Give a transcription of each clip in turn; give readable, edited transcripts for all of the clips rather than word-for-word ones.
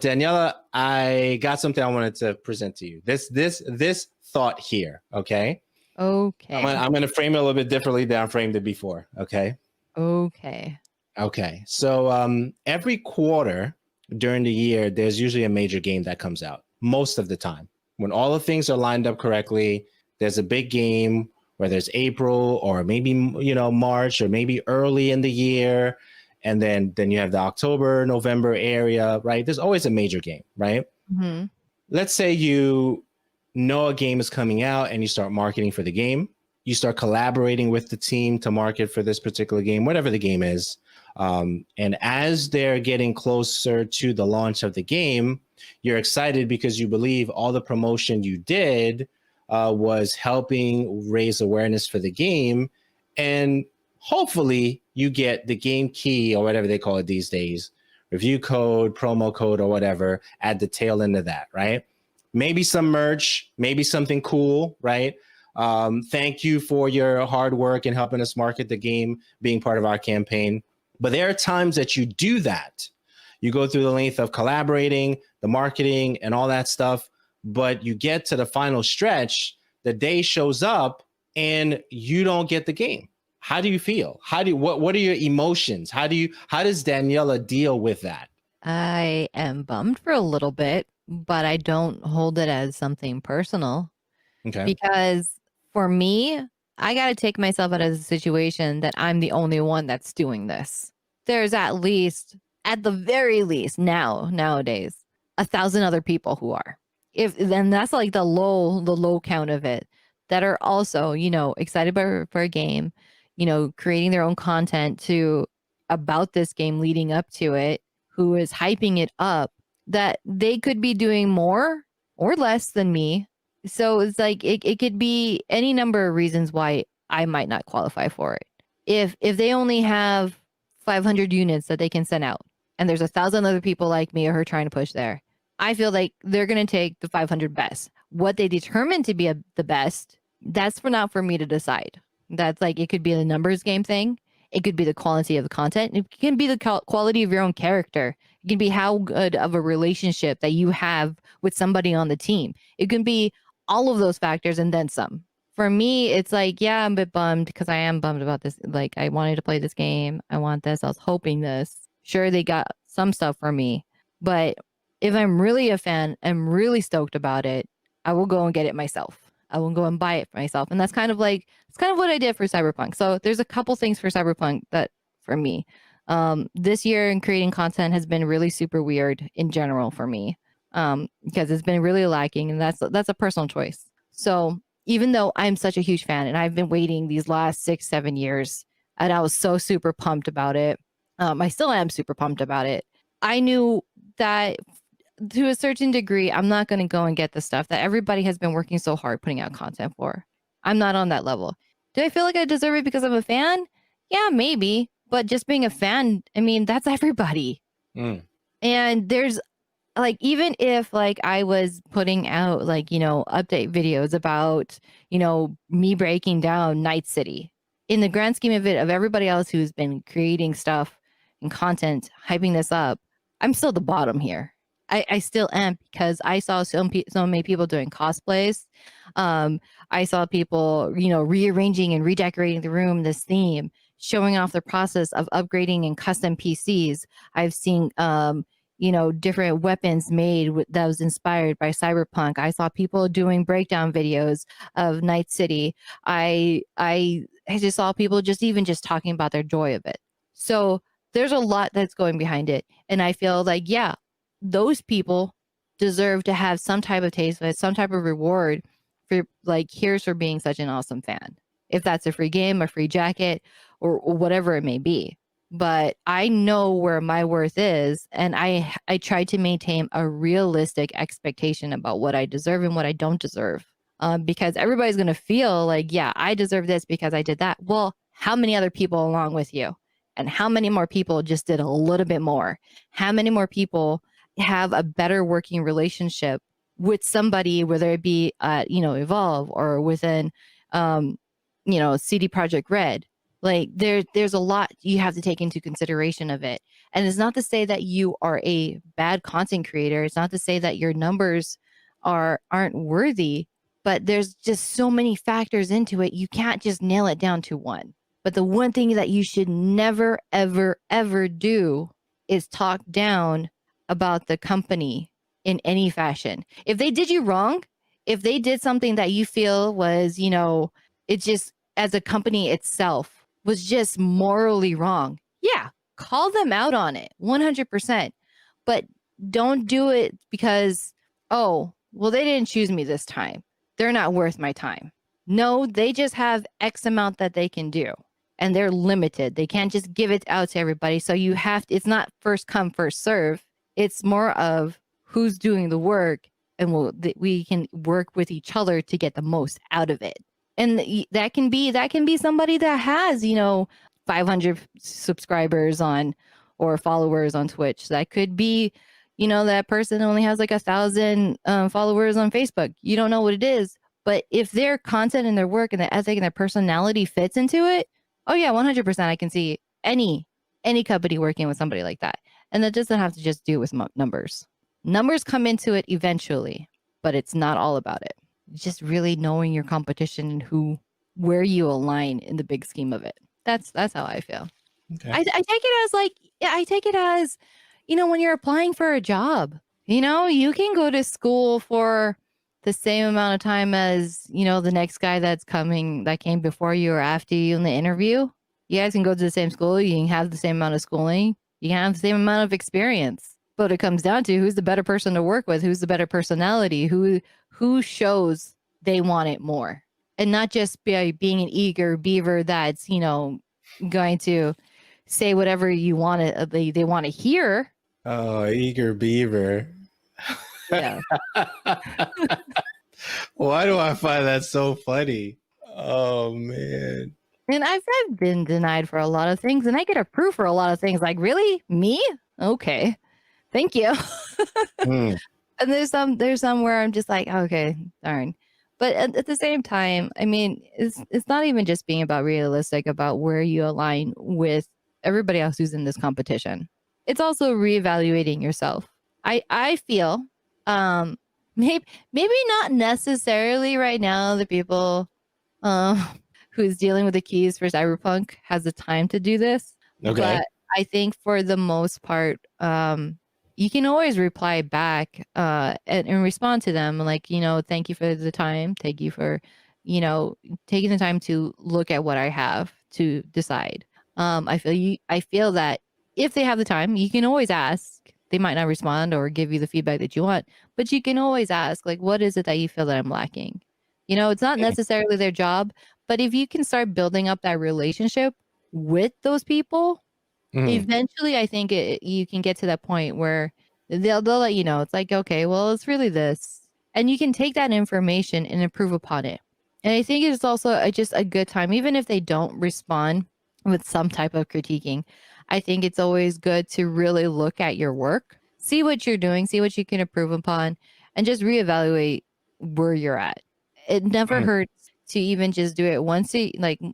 Daniella, I got something I wanted to present to you. This thought here, okay? Okay. I'm gonna frame it a little bit differently than I framed it before, okay? Okay. Okay. So every quarter during the year, there's usually a major game that comes out most of the time. When all the things are lined up correctly, there's a big game, whether it's April or maybe March or maybe early in the year. And then you have the October, November area, right? There's always a major game, right? Mm-hmm. Let's say you know a game is coming out and you start marketing for the game. You start collaborating with the team to market for this particular game, whatever the game is. And as they're getting closer to the launch of the game, you're excited because you believe all the promotion you did was helping raise awareness for the game. And hopefully you get the game key or whatever they call it these days, review code, promo code, or whatever at the tail end of that, right? Maybe some merch, maybe something cool, right? Thank you for your hard work in helping us market the game, being part of our campaign. But there are times that you do that. You go through the length of collaborating, the marketing, and all that stuff, but you get to the final stretch, the day shows up, and you don't get the game. How do you feel? What are your emotions? How does Daniella deal with that? I am bummed for a little bit, but I don't hold it as something personal. Okay. Because for me, I got to take myself out of the situation that I'm the only one that's doing this. There's at the very least nowadays, 1,000 other people who are. If then that's like the low count of it, that are also, excited for a game, creating their own content about this game leading up to it, who is hyping it up, that they could be doing more or less than me. So it's like it could be any number of reasons why I might not qualify for it. If they only have 500 units that they can send out, and there's 1,000 other people like me who are trying to push there, I feel like they're going to take the 500 best. What they determine to be the best, that's not for me to decide. That's like, it could be the numbers game thing. It could be the quality of the content. It can be the quality of your own character. It can be how good of a relationship that you have with somebody on the team. It can be all of those factors and then some. For me, it's like, yeah, I'm a bit bummed because I am bummed about this. Like, I wanted to play this game. I want this. I was hoping this. Sure, they got some stuff for me. But if I'm really a fan, I'm really stoked about it, I will go and get it myself. I will go and buy it for myself. And that's kind of what I did for Cyberpunk. So there's a couple things for Cyberpunk that for me, this year in creating content has been really super weird in general for me, because it's been really lacking, and that's a personal choice. So even though I'm such a huge fan and I've been waiting these last 6-7 years, and I was so super pumped about it, I still am super pumped about it. I knew that to a certain degree, I'm not going to go and get the stuff that everybody has been working so hard putting out content for. I'm not on that level. Do I feel like I deserve it because I'm a fan? Yeah, maybe. But just being a fan, I mean, that's everybody. And there's like, even if like I was putting out like, update videos about, me breaking down Night City, in the grand scheme of it, of everybody else who's been creating stuff and content, hyping this up, I'm still the bottom here. I still am, because I saw so many people doing cosplays. I saw people, rearranging and redecorating the room, this theme, showing off the process of upgrading and custom PCs. I've seen, different weapons made that was inspired by Cyberpunk. I saw people doing breakdown videos of Night City. I just saw people just talking about their joy of it. So there's a lot that's going behind it. And I feel like, yeah, those people deserve to have some type of taste of it, some type of reward for like, here's for being such an awesome fan. If that's a free game, a free jacket, or whatever it may be. But I know where my worth is, and I try to maintain a realistic expectation about what I deserve and what I don't deserve. Because everybody's going to feel like, yeah, I deserve this because I did that. Well, how many other people along with you? And how many more people just did a little bit more? How many more people have a better working relationship with somebody, whether it be Evolve or within CD Projekt Red, Like there's a lot you have to take into consideration of it. And it's not to say that you are a bad content creator. It's not to say that your numbers aren't worthy, but there's just so many factors into it. You can't just nail it down to one. But the one thing that you should never, ever, ever do is talk down about the company in any fashion. If they did you wrong, if they did something that you feel was, it just as a company itself was just morally wrong, yeah, call them out on it 100%. But don't do it because, oh, well, they didn't choose me this time. They're not worth my time. No, they just have X amount that they can do and they're limited. They can't just give it out to everybody. So you have to, it's not first come, first serve. It's more of who's doing the work and we can work with each other to get the most out of it. And that can be somebody that has, 500 subscribers on or followers on Twitch. That could be, that person only has like 1,000 followers on Facebook. You don't know what it is. But if their content and their work and their ethic and their personality fits into it, oh yeah, 100%. I can see any company working with somebody like that. And that doesn't have to just do with numbers. Numbers come into it eventually, but it's not all about it. Just really knowing your competition and where you align in the big scheme of it. That's how I feel. Okay. I take it as, when you're applying for a job, you can go to school for the same amount of time as, the next guy that came before you or after you in the interview. You guys can go to the same school. You can have the same amount of schooling. You can have the same amount of experience. But it comes down to who's the better person to work with, who's the better personality, who shows they want it more, and not just being an eager beaver that's going to say whatever you want to they want to hear. Oh, eager beaver. Yeah. Why do I find that so funny? Oh man. And I've been denied for a lot of things, and I get approved for a lot of things. Like, really? Me? Okay. Thank you. And there's some where I'm just like, okay, darn. But at the same time, I mean, it's not even just being about realistic about where you align with everybody else who's in this competition. It's also reevaluating yourself. I feel maybe not necessarily right now the people who's dealing with the keys for Cyberpunk has the time to do this. Okay. But I think for the most part, you can always reply back and respond to them like, thank you for the time. Thank you for, taking the time to look at what I have to decide. I feel that if they have the time, you can always ask. They might not respond or give you the feedback that you want, but you can always ask, like, what is it that you feel that I'm lacking? It's not necessarily their job, but if you can start building up that relationship with those people, eventually I think you can get to that point where they'll let you know. It's like, okay, well, it's really this. And you can take that information and improve upon it. And I think it's also just a good time, even if they don't respond with some type of critiquing. I think it's always good to really look at your work, see what you're doing, see what you can improve upon, and just reevaluate where you're at. It never hurts to even just do it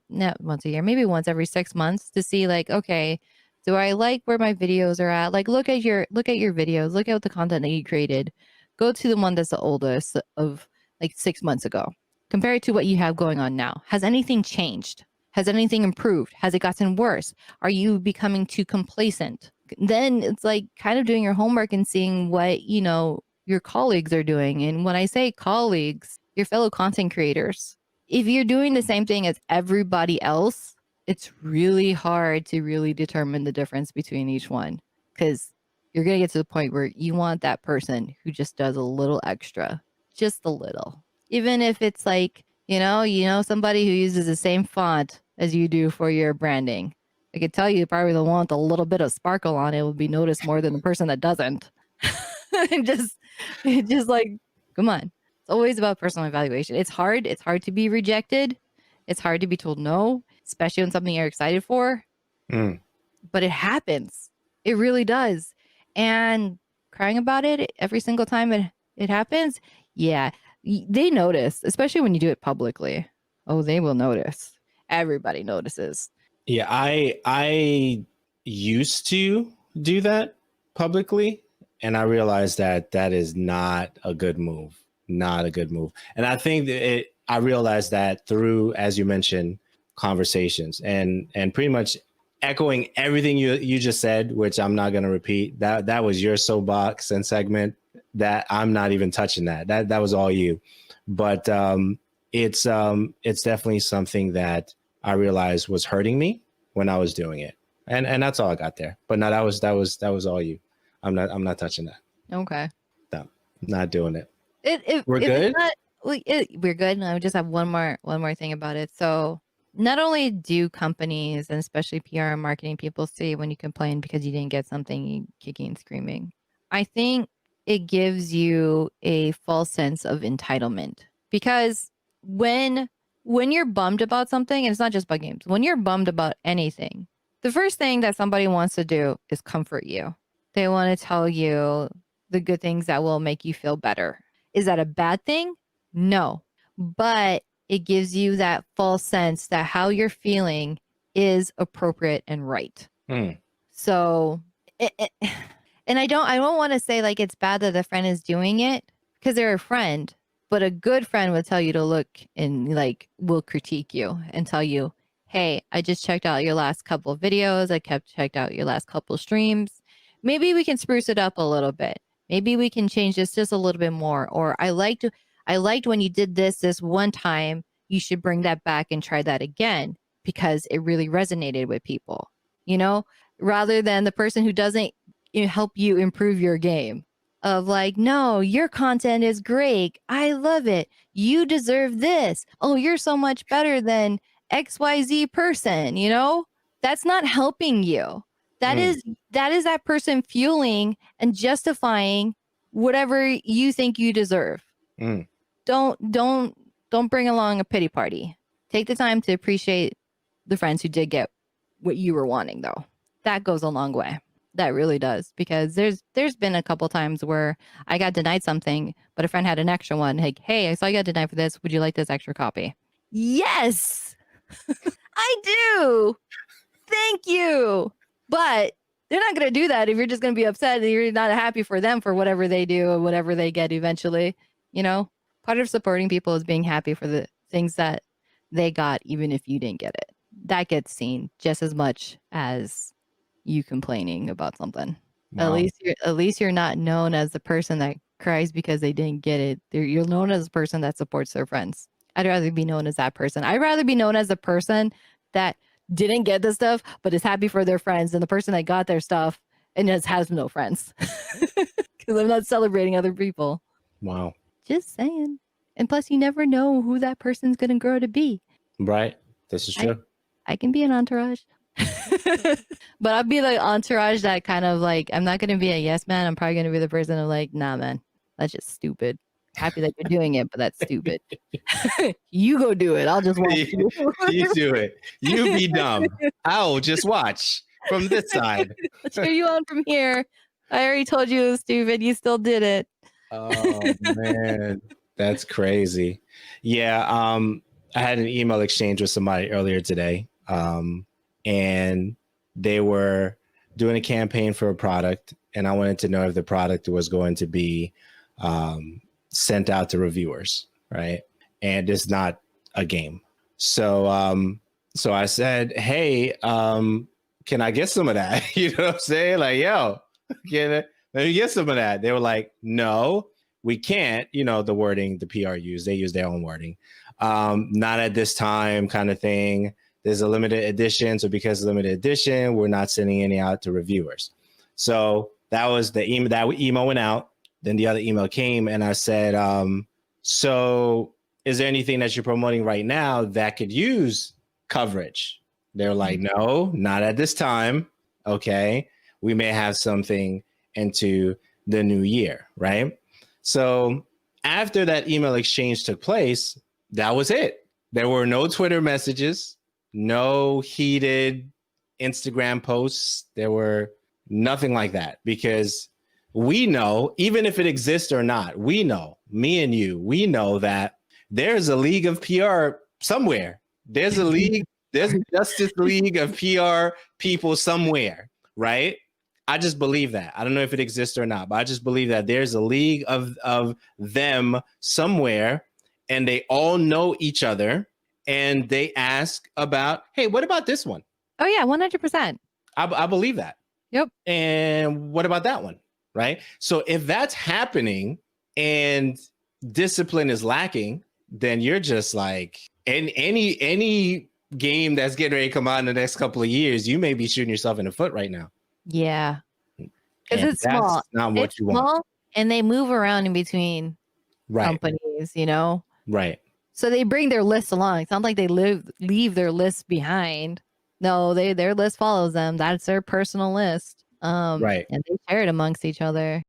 not once a year, maybe once every 6 months to see like, okay, do I like where my videos are at? Like, look at your videos, look at the content that you created. Go to the one that's the oldest of like 6 months ago. Compare it to what you have going on now. Has anything changed? Has anything improved? Has it gotten worse? Are you becoming too complacent? Then it's like kind of doing your homework and seeing what, your colleagues are doing. And when I say colleagues, your fellow content creators, if you're doing the same thing as everybody else, it's really hard to really determine the difference between each one, because you're going to get to the point where you want that person who just does a little extra, just a little. Even if it's like, somebody who uses the same font as you do for your branding. I could tell you probably the one with a little bit of sparkle on it will be noticed more than the person that doesn't. And just like, come on. It's always about personal evaluation. It's hard. It's hard to be rejected. It's hard to be told no, especially when something you're excited for. But it happens. It really does. And crying about it every single time it happens, yeah, they notice, especially when you do it publicly. Oh, they will notice. Everybody notices. Yeah, I used to do that publicly, and I realized that that is not a good move. Not a good move. And I think that I realized that through, as you mentioned, conversations and pretty much echoing everything you just said, which I'm not going to repeat. That was your soapbox and segment. That I'm not even touching that. That was all you. But it's definitely something that I realized was hurting me when I was doing it, and that's all I got there. But no, that was all you. I'm not touching that. Okay. No, not doing it. We're If it's good. not, we're good. And I would just have one more thing about it. So not only do companies and especially PR and marketing people see when you complain because you didn't get something, you kicking and screaming. I think it gives you a false sense of entitlement because when you're bummed about something, and it's not just about games, when you're bummed about anything, the first thing that somebody wants to do is comfort you. They want to tell you the good things that will make you feel better. Is that a bad thing? No. But it gives you that false sense that how you're feeling is appropriate and right. Mm. So, and I don't want to say like it's bad that the friend is doing it because they're a friend, but a good friend would tell you to look and like will critique you and tell you, hey, I just checked out your last couple of videos. I checked out your last couple of streams. Maybe we can spruce it up a little bit. Maybe we can change this just a little bit more. Or I liked when you did this one time. You should bring that back and try that again because it really resonated with people, you know, rather than the person who doesn't help you improve your game of like, no, your content is great. I love it. You deserve this. Oh, you're so much better than XYZ person, you know? That's not helping you. That is that person fueling and justifying whatever you think you deserve. Don't bring along a pity party. Take the time to appreciate the friends who did get what you were wanting though. That goes a long way. That really does, because there's been a couple times where I got denied something, but a friend had an extra one. Like, hey, I saw you got denied for this. Would you like this extra copy? Yes, I do. Thank you. But they're not going to do that if you're just going to be upset and you're not happy for them for whatever they do or whatever they get eventually. You know, part of supporting people is being happy for the things that they got, even if you didn't get it. That gets seen just as much as you complaining about something. Wow. At least you're not known as the person that cries because they didn't get it. You're known as a person that supports their friends. I'd rather be known as that person. I'd rather be known as the person that didn't get the stuff but is happy for their friends than the person that got their stuff and just has no friends. Because I'm not celebrating other people. Wow. Just saying. And plus, you never know who that person's going to grow to be. Right. This is true. I can be an entourage. But I'll be the entourage that kind of like, I'm not going to be a yes man. I'm probably going to be the person of like, nah, man, that's just stupid. Happy that you're doing it, but that's stupid. You go do it. I'll just watch you. You do it. You be dumb. I'll just watch from this side. I'll cheer you on from here. I already told you it was stupid. You still did it. Oh man, that's crazy. Yeah. I had an email exchange with somebody earlier today. And they were doing a campaign for a product, and I wanted to know if the product was going to be sent out to reviewers, right? And it's not a game. So so I said, hey, can I get some of that? You know what I'm saying? Like, yo, let me get some of that. They were like, no, we can't. You know, the wording the PR used, they use their own wording. Not at this time, kind of thing. There's a limited edition. So because it's limited edition, we're not sending any out to reviewers. So that was the email. That email went out. Then the other email came and I said, so is there anything that you're promoting right now that could use coverage? They're like, no, not at this time. Okay. We may have something into the new year, right? So after that email exchange took place, that was it. There were no Twitter messages. No heated Instagram posts. There were nothing like that because we know, even if it exists or not, we know, me and you, we know that there's a league of PR somewhere. There's a league There's a Justice League of PR people somewhere, right? I just believe that. I don't know if it exists or not, but I just believe that there's a league of them somewhere, and they all know each other, and they ask about, hey, what about this one? Oh yeah, 100%. I believe that. Yep. And what about that one? Right. So if that's happening and discipline is lacking, then you're just like, in any game that's getting ready to come out in the next couple of years, you may be shooting yourself in the foot right now. Yeah. Because And it's small. that's not what It's you want. small, and they move around in between Right. companies, you know? Right. So they bring their list along. It's not like they leave their list behind. No, their list follows them. That's their personal list. Right. And they share it amongst each other.